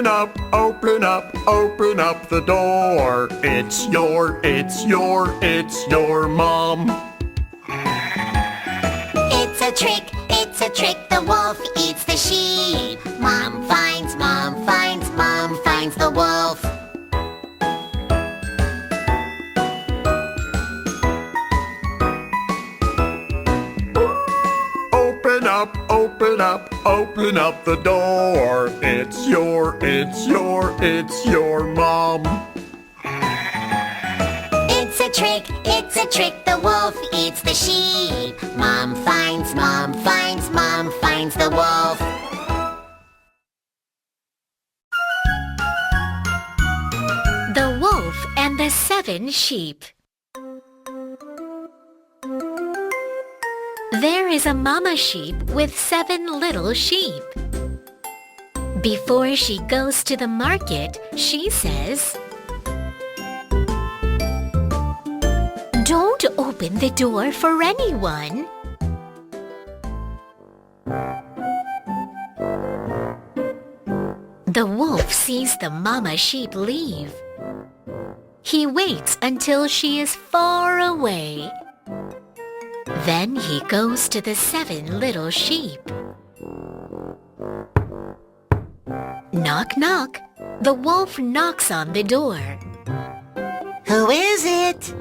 open up, open up the door. It's your mom. It's a trick, the wolf eats the sheep. Mom finds the wolf. Open up the door. It's your mom. It's a trick, the wolf eats the sheep. Mom finds the wolf. The Wolf and the 7 Sheep. There is a mama sheep with 7 little sheep. Before she goes to the market, she says, "Don't open the door for anyone." The wolf sees the mama sheep leave. He waits until she is far away. Then he goes to the 7 little sheep. Knock, knock. The wolf knocks on the door. Who is it?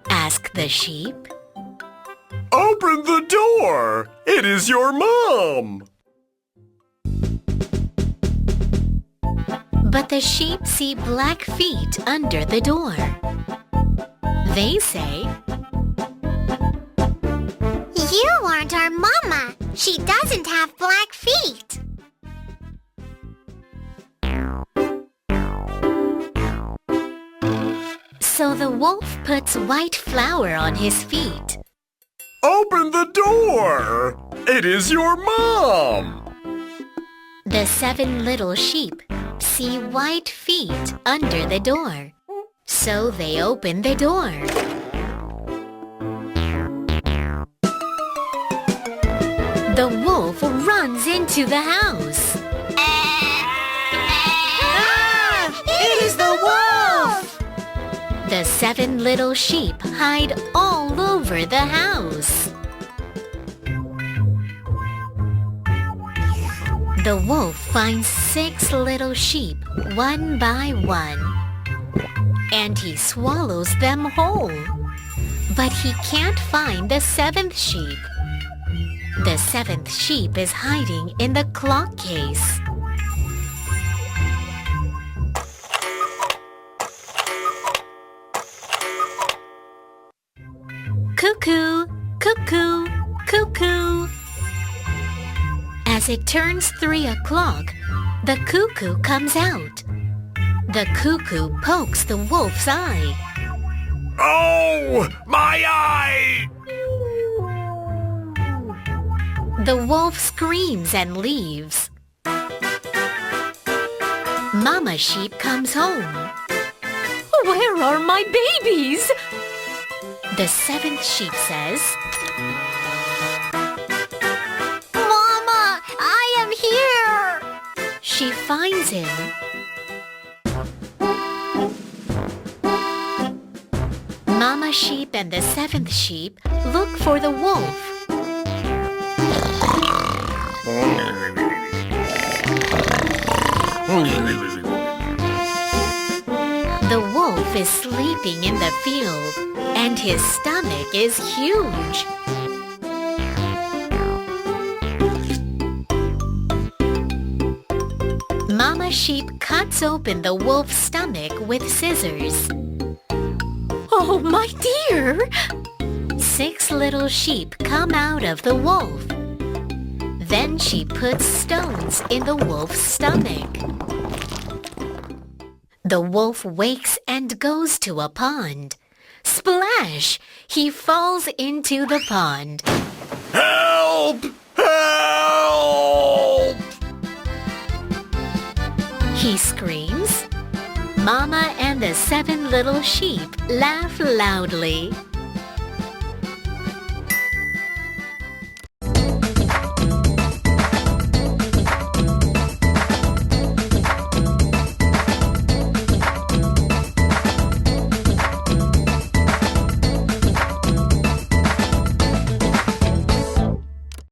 Ask the sheep. Open the door! It is your mom! But the sheep see black feet under the door. They say, You aren't our mama. She doesn't have black feet. So the wolf puts white flour on his feet. Open the door! It is your mom! The 7 little sheep see white feet under the door. So they open the door. The wolf runs into the house. It is the wolf! The 7 little sheep hide all over the house. The wolf finds 6 little sheep, one by one, and he swallows them whole. But he can't find the 7th sheep. The 7th sheep is hiding in the clock case. Cuckoo, cuckoo, cuckoo. As it turns 3 o'clock, the cuckoo comes out. The cuckoo pokes the wolf's eye. Oh, my eye! The wolf screams and leaves. Mama sheep comes home. "Where are my babies?" The 7th sheep says, Mama, I am here! She finds him. Mama sheep and the 7th sheep look for the wolf. The wolf is sleeping in the field, and his stomach is huge. Mama sheep cuts open the wolf's stomach with scissors. Oh, my dear! 6 little sheep come out of the wolf. Then she puts stones in the wolf's stomach. The wolf wakes and goes to a pond. Splash! He falls into the pond. Help! Help! He screams. Mama and the 7 little sheep laugh loudly.